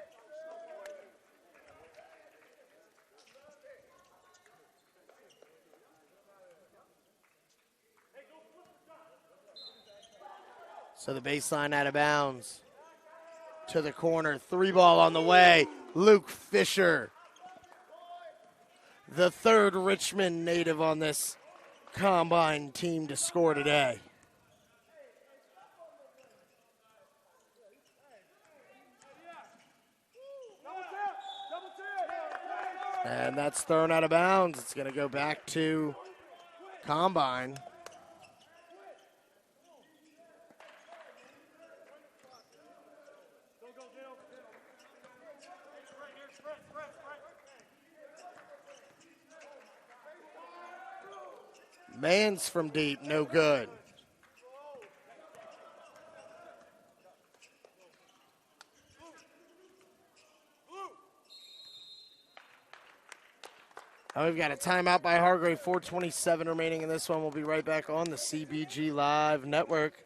So the baseline out of bounds. To the corner, 3-ball on the way. Luke Fisher, the third Richmond native on this combine team to score today. And that's thrown out of bounds. It's going to go back to combine. Mans from deep, no good. We've got a timeout by Hargrave, 4:27 remaining in this one. We'll be right back on the CBG Live Network.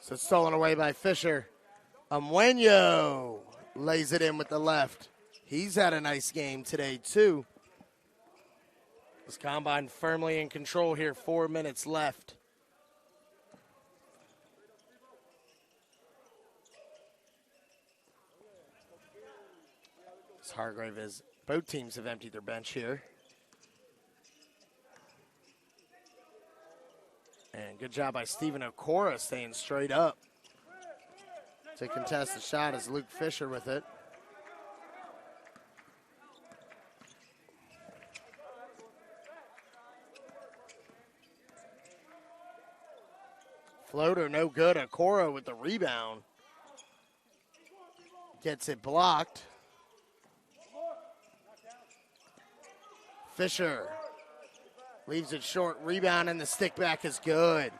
So stolen away by Fisher. Omweno lays it in with the left. He's had a nice game today, too. This combine firmly in control here. 4 minutes left. As Hargrave is, both teams have emptied their bench here. And good job by Stephen Okoro staying straight up to contest the shot as Luke Fisher with it. Floater no good. Okoro with the rebound. Gets it blocked. Fisher leaves it short. Rebound and the stick back is good.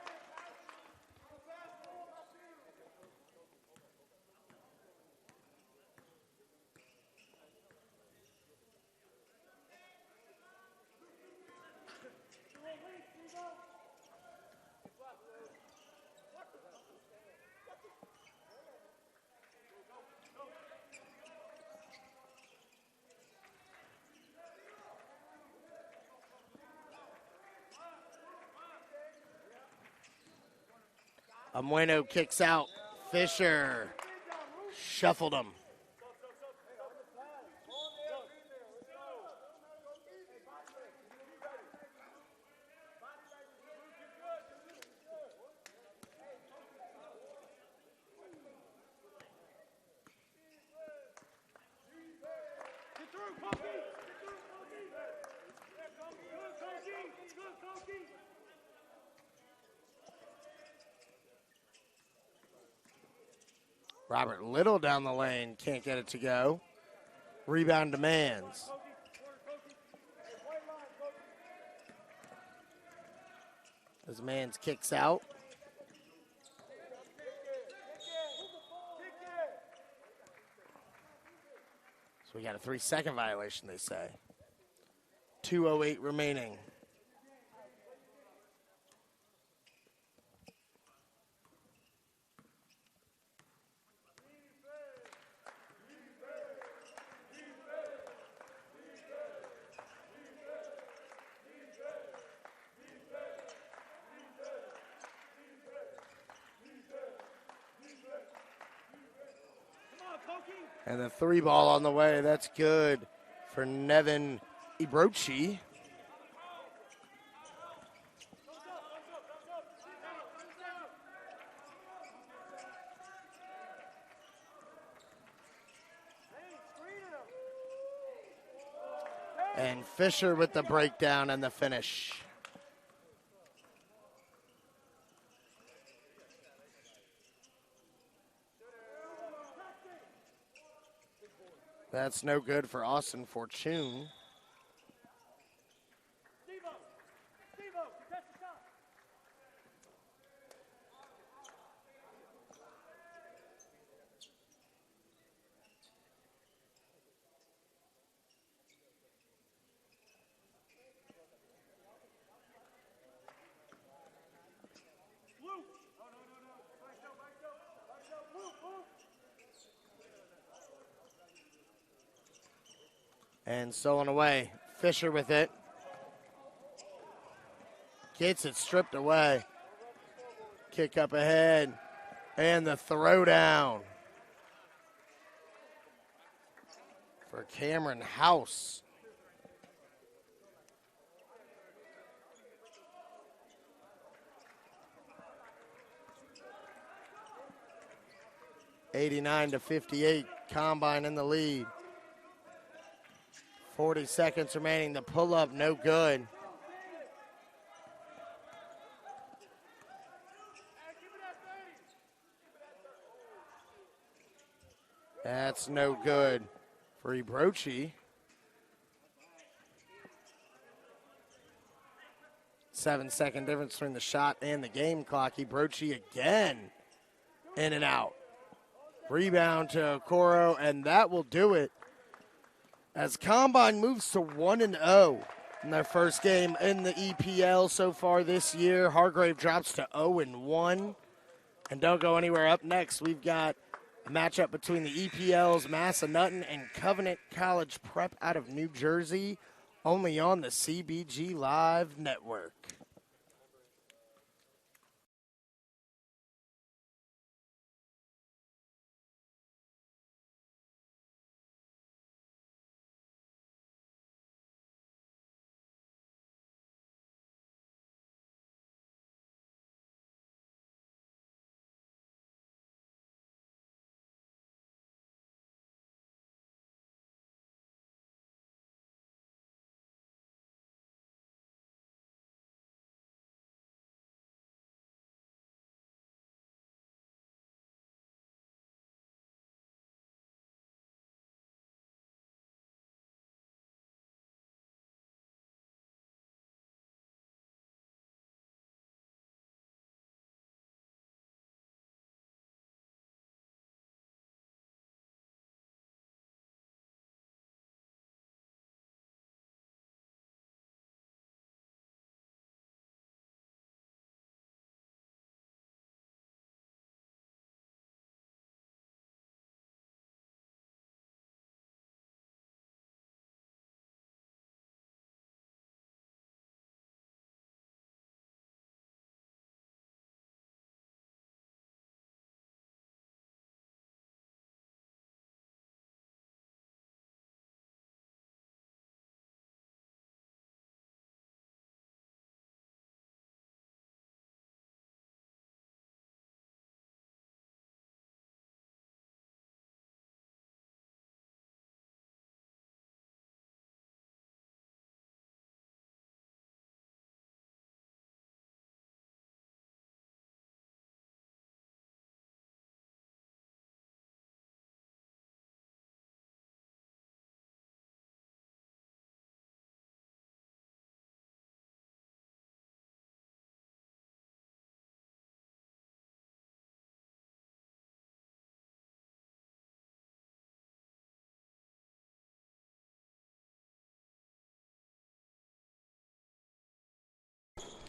Omweno kicks out. Fisher shuffled him. Robert Little down the lane, can't get it to go. Rebound demands. As Mans kicks out. So we got a 3-second violation, they say. 2:08 remaining. And the 3 ball on the way. That's good for Nevin Ibrochi. And Fisher with the breakdown and the finish. That's no good for Austin Fortune. And stolen away. Fisher with it. Gets it stripped away. Kick up ahead. And the throwdown for Cameron House. (89-58), Combine in the lead. 40 seconds remaining. The pull-up, no good. That's no good for Ibrochi. 7-second difference between the shot and the game clock. Ibrochi again in and out. Rebound to Okoro, and that will do it. As Combine moves to 1-0 in their first game in the EPL so far this year. Hargrave drops to 0-1. And don't go anywhere. Up next, we've got a matchup between the EPL's Massanutten and Covenant College Prep out of New Jersey, only on the CBG Live Network.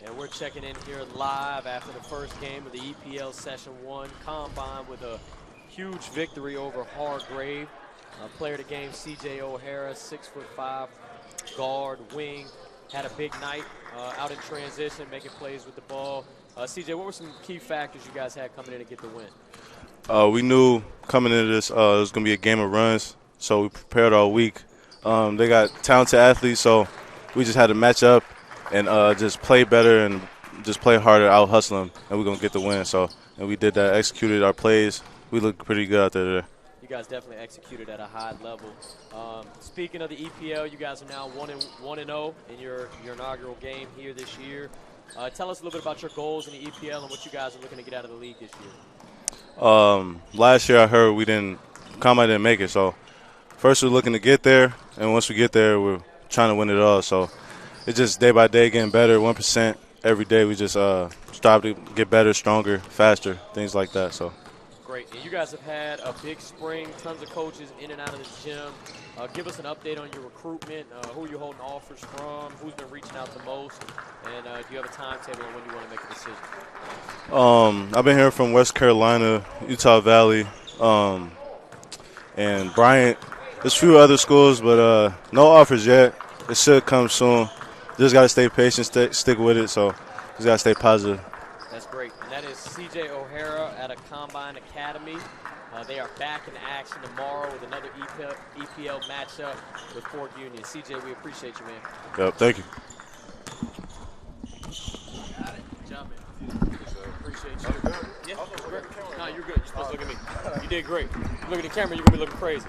And we're checking in here live after the first game of the EPL Session 1 Combine with a huge victory over Hargrave. Player of the game, C.J. O'Hara, 6'5", guard, wing. Had a big night out in transition, making plays with the ball. C.J., what were some key factors you guys had coming in to get the win? We knew coming into this it was going to be a game of runs, so we prepared all week. They got talented athletes, so we just had to match up and just play better and just play harder, out-hustle them, and we're going to get the win. And we did that, executed our plays. We looked pretty good out there today. You guys definitely executed at a high level. Speaking of the EPL, you guys are now 1-0 in your inaugural game here this year. Tell us a little bit about your goals in the EPL and what you guys are looking to get out of the league this year. Last year I heard Combine didn't make it, so first we're looking to get there, and once we get there, we're trying to win it all. So it's just day by day getting better, 1% every day. We just strive to get better, stronger, faster, things like that. So. Great. And you guys have had a big spring, tons of coaches in and out of the gym. Give us an update on your recruitment, who you're holding offers from, who's been reaching out the most, and do you have a timetable on when you want to make a decision? I've been hearing from West Carolina, Utah Valley, and Bryant. There's a few other schools, but no offers yet. It should come soon. Just got to stay patient, stick with it, so just got to stay positive. That's great. And that is C.J. O'Hara at a Combine Academy. They are back in action tomorrow with another EPL matchup with Fort Union. C.J., we appreciate you, man. Yep, thank you. Got it. Good job, man. Appreciate you. Yeah, great. No, you're good. You're supposed to look at me. You did great. Look at the camera, you're going to be looking crazy.